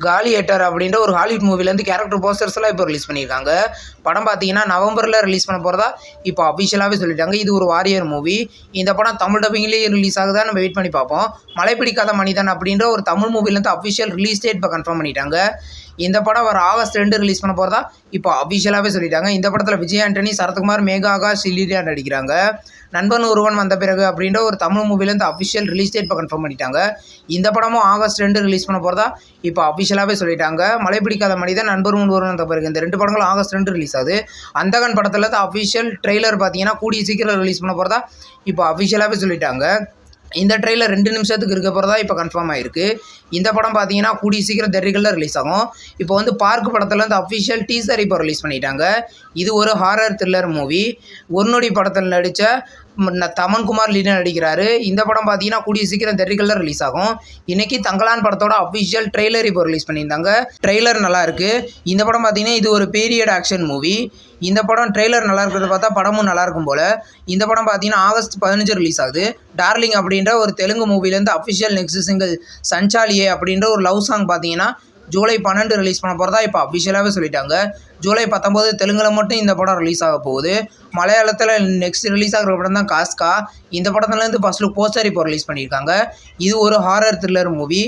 காலியேட்டர் அப்படின்ற ஒரு Hollywood மூவிலேருந்து character posters எல்லாம் இப்போ ரிலீஸ் பண்ணியிருக்காங்க. படம் பார்த்தீங்கன்னா நவம்பரில் ரிலீஸ் பண்ண போகிறதா இப்போ அஃபிஷியலாகவே சொல்லிட்டாங்க. இது ஒரு வாரியர் மூவி. இந்த படம் தமிழ் டப்பிங்லேயே ரிலீஸ் ஆகுதா நம்ம வெயிட் பண்ணி பார்ப்போம். மழை பிடிக்காத மனிதன் அப்படின்ற ஒரு தமிழ் மூவிலேருந்து அஃபிஷியல் ரிலீஸ் டேட் இப்போ கன்ஃபார்ம் பண்ணிட்டாங்க. இந்த படம் வர ஆகஸ்ட் 2 ரிலீஸ் பண்ண போகிறதா இப்போ அஃபிஷியலாகவே சொல்லிட்டாங்க. இந்த படத்தில் விஜய் ஆண்டனி, சரத்குமார், மேகா ஆகாஷ், சில்லியா நடிக்கிறாங்க. நண்பன் ஒருவன் வந்த பிறகு அப்படின்ற ஒரு தமிழ் மூவிலேருந்து அஃபிஷியல் ரிலீஸ் டேட் இப்போ கன்ஃபார்ம் பண்ணிட்டாங்க. இந்த படமும் ஆகஸ்ட் 2 ரிலீஸ் பண்ண போகிறதா இப்போ அஃபிஷியலாகவே சொல்லிட்டாங்க. மழை பிடிக்காத மனிதன், நண்பன் ஒருவன் வந்த பிறகு இந்த 2 படங்களும் ஆகஸ்ட் 2 ரிலீஸ் ஆகுது. அந்தகன் படத்தில் அஃபிஷியல் ட்ரெய்லர் பார்த்தீங்கன்னா கூடிய சீக்கிரம் ரிலீஸ் பண்ண போகிறதா இப்போ அஃபிஷியலாகவே சொல்லிட்டாங்க. இந்த ட்ரெயிலர் 2 நிமிஷத்துக்கு இருக்க போகிறதா இப்போ கன்ஃபார்ம் ஆகிருக்கு. இந்த படம் பார்த்தீங்கன்னா கூடிய சீக்கிரம் தியேட்டர்களில் ரிலீஸ் ஆகும். இப்போ வந்து பார்க் படத்தில் வந்து அஃபிஷியல் டீசர் இப்போ ரிலீஸ் பண்ணிட்டாங்க. இது ஒரு ஹாரர் த்ரில்லர் மூவி. ஒரு நொடி படத்தில் நடித்த தமன்குமார் லீடர் நடிக்கிறாரு. இந்த படம் பார்த்தீங்கன்னா கூடிய சீக்கிரம் தியேட்டர்களில் ரிலீஸ் ஆகும். இன்றைக்கி தங்கலான் படத்தோட அஃபிஷியல் ட்ரெய்லர் இப்போ ரிலீஸ் பண்ணியிருந்தாங்க. ட்ரெய்லர் நல்லாயிருக்கு. இந்த படம் பார்த்தீங்கன்னா இது ஒரு பீரியட் ஆக்ஷன் மூவி. இந்த படம் ட்ரெய்லர் நல்லா இருக்கிறத பார்த்தா படமும் நல்லாயிருக்கும் போல். இந்த படம் பார்த்தீங்கன்னா ஆகஸ்ட் 15 ரிலீஸ் ஆகுது. டார்லிங் அப்படின்ற ஒரு தெலுங்கு மூவிலேருந்து அஃபிஷியல் நெக்ஸ்ட் சிங்கிள் சஞ்சாலியே அப்படின்ற ஒரு லவ் சாங் பார்த்தீங்கன்னா ஜூலை 12 ரிலீஸ் பண்ண போகிறதா இப்போ அஃபிஷியலாகவே சொல்லிட்டாங்க. ஜூலை 19 தெலுங்கில் மட்டும் இந்த படம் ரிலீஸ் ஆக போகுது. மலையாளத்தில் நெக்ஸ்ட் ரிலீஸ் ஆகிற படம் தான் காஸ்கா. இந்த படத்துலேருந்து ஃபர்ஸ்ட் லுக் போஸ்டர் இப்போ ரிலீஸ் பண்ணியிருக்காங்க. இது ஒரு ஹாரர் த்ரில்லர் மூவி.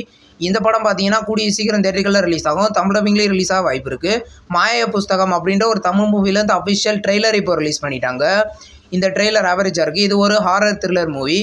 இந்த படம் பார்த்தீங்கன்னா கூடிய சீக்கிரம் தியேட்டர்களில் ரிலீஸ் ஆகும். தமிழ் டப்பிங்லேயே ரிலீஸ் ஆக வாய்ப்பு இருக்குது. மாய புஸ்தகம் அப்படின்ற ஒரு தமிழ் மூவிலேருந்து அஃபிஷியல் ட்ரெய்லர் இப்போ ரிலீஸ் பண்ணிட்டாங்க. இந்த ட்ரெய்லர் ஆவரேஜாக இருக்குது. இது ஒரு ஹாரர் த்ரில்லர் மூவி.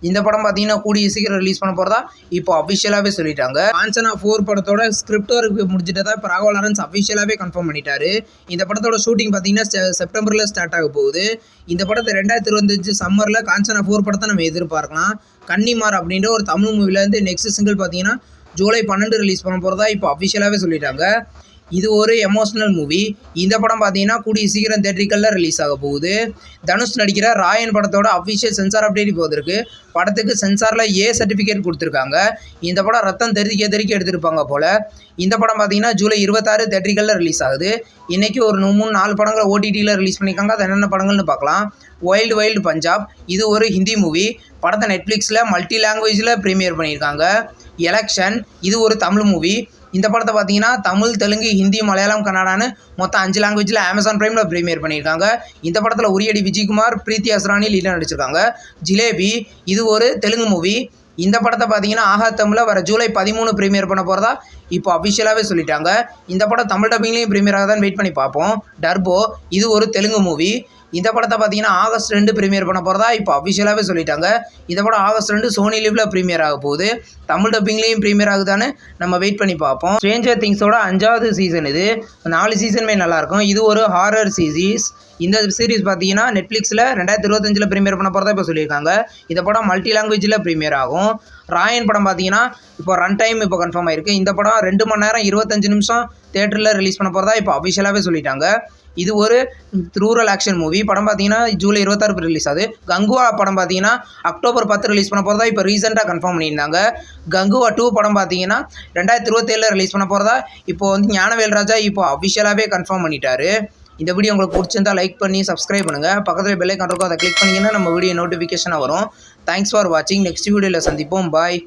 இந்த படம் பார்த்தீங்கன்னா கூடிய சீக்கிரம் ரிலீஸ் பண்ண போகிறதா இப்போ அஃபிஷியலாகவே சொல்லிட்டாங்க. காஞ்சனா 4 படத்தோட ஸ்கிரிப்ட் ஒர்க் முடிஞ்சிட்டதா இப்போ ராகவா லாரன்ஸ் அஃபிஷியலாகவே கன்ஃபார்ம் பண்ணிட்டாரு. இந்த படத்தோட ஷூட்டிங் பார்த்தீங்கன்னா செப்டம்பரில் ஸ்டார்ட் ஆக போகுது. இந்த படத்தை 2025 சம்மரில் காஞ்சனா 4 படத்தை நம்ம எதிர்பார்க்கலாம். கன்னிமார் அப்படின்ற ஒரு தமிழ் மூவிலேருந்து நெக்ஸ்ட் சிங்கிள் பார்த்தீங்கன்னா ஜூலை 12 ரிலீஸ் பண்ண போகிறதா இப்போ அஃபிஷியலாகவே சொல்லிட்டாங்க. இது ஒரு எமோஷ்னல் மூவி. இந்த படம் பார்த்தீங்கன்னா கூடிய சீக்கிரம் தியேட்டர்களில் ரிலீஸ் ஆக போகுது. தனுஷ் நடிக்கிற ராயன் படத்தோட அஃபிஷியல் சென்சார் அப்டேட் போகுதுருக்கு. படத்துக்கு சென்சாரில் ஏ சர்டிஃபிகேட் கொடுத்துருக்காங்க. இந்த படம் ரத்தம் தெறிக்க எடுத்திருப்பாங்க போல். இந்த படம் பார்த்தீங்கன்னா ஜூலை 26 தியேட்டர்களில் ரிலீஸ் ஆகுது. இன்றைக்கி ஒரு 3-4 படங்கள் ஓடிடியில் ரிலீஸ் பண்ணியிருக்காங்க. அது என்னென்ன படங்கள்னு பார்க்கலாம். வைல்டு பஞ்சாப் இது ஒரு ஹிந்தி மூவி. படத்தை நெட்ஃப்ளிக்ஸில் மல்டி லாங்குவேஜில் ப்ரீமியர் பண்ணியிருக்காங்க. எலெக்ஷன் இது ஒரு தமிழ் மூவி. இந்த படத்தை பார்த்தீங்கன்னா தமிழ், தெலுங்கு, ஹிந்தி, மலையாளம், கன்னடான்னு மொத்தம் 5 லாங்குவேஜில் அமேசான் பிரைமில் ப்ரீமியர் பண்ணியிருக்காங்க. இந்த படத்தில் உரியடி விஜயகுமார், பிரீத்தி அஸ்ரானி லீடர் நடிச்சிருக்காங்க. ஜிலேபி இது ஒரு தெலுங்கு மூவி. இந்த படத்தை பார்த்தீங்கன்னா ஆஹா தமிழில் வர ஜூலை 13 ப்ரீமியர் பண்ண போகிறதா இப்போ அஃபிஷியலாகவே சொல்லிட்டாங்க. இந்த படம் தமிழ் டப்பிங்லேயும் ப்ரீமியர் ஆகுதான்னு வெயிட் பண்ணி பார்ப்போம். டர்போ இது ஒரு தெலுங்கு மூவி. இந்த படத்தை பார்த்தீங்கன்னா ஆகஸ்ட் 2 ப்ரீமியர் பண்ண போகிறதா இப்போ அஃபிஷியலாகவே சொல்லிட்டாங்க. இந்த படம் ஆகஸ்ட் 2 சோனி லிவ்வில் ப்ரீமியர் ஆக போகுது. தமிழ் டப்பிங்லேயும் ப்ரீமியர் ஆகுதான்னு நம்ம வெயிட் பண்ணி பார்ப்போம். ஸ்ட்ரேஞ்சர் திங்ஸோட 5வது சீசன் இது. 4 சீசனுமே நல்லாயிருக்கும். இது ஒரு ஹாரர் சீரீஸ். இந்த சீரீஸ் பார்த்தீங்கன்னா நெட்ஃப்ளிக்ஸில் 2025 ப்ரீமியர் பண்ண போகிறதா இப்போ சொல்லியிருக்காங்க. இந்த படம் மல்டி லாங்குவேஜில் ப்ரீமியர் ஆகும். ராயன் படம் பார்த்தீங்கன்னா இப்போ ரன் டைம் இப்போ கன்ஃபார்ம் ஆயிருக்கு. இந்த படம் 2 மணி நேரம் 25 நிமிஷம் தியேட்டரில் ரிலீஸ் பண்ண போகிறதா இப்போ அஃபிஷியலாகவே சொல்லிட்டாங்க. இது ஒரு ரூரல் ஆக்ஷன் மூவி. படம் பார்த்தீங்கன்னா ஜூலை 26 ரிலீஸ் ஆகுது. கங்குவா படம் பார்த்தீங்கன்னா அக்டோபர் 10 ரிலீஸ் பண்ண போகிறதா இப்போ ரீசெண்டாக கன்ஃபார்ம் பண்ணியிருந்தாங்க. கங்குவா 2 படம் பார்த்தீங்கன்னா 2027 ரிலீஸ் பண்ண போகிறதா இப்போ வந்து ஞானவேல் ராஜா இப்போ அஃபிஷியலாகவே கன்ஃபார்ம் பண்ணிட்டாரு. இந்த வீடியோ உங்களுக்கு பிடிச்சிருந்தா லைக் பண்ணி சப்ஸ்கிரைப் பண்ணுங்கள். பக்கத்தில் பெல் ஐகான் இருக்கும், அதை கிளிக் பண்ணிங்கன்னா நம்ம வீடியோ நோட்டிஃபிகேஷனாக வரும். தேங்க்ஸ் ஃபார் வாட்சிங். நெக்ஸ்ட் வீடியோவில் சந்திப்போம். பாய்.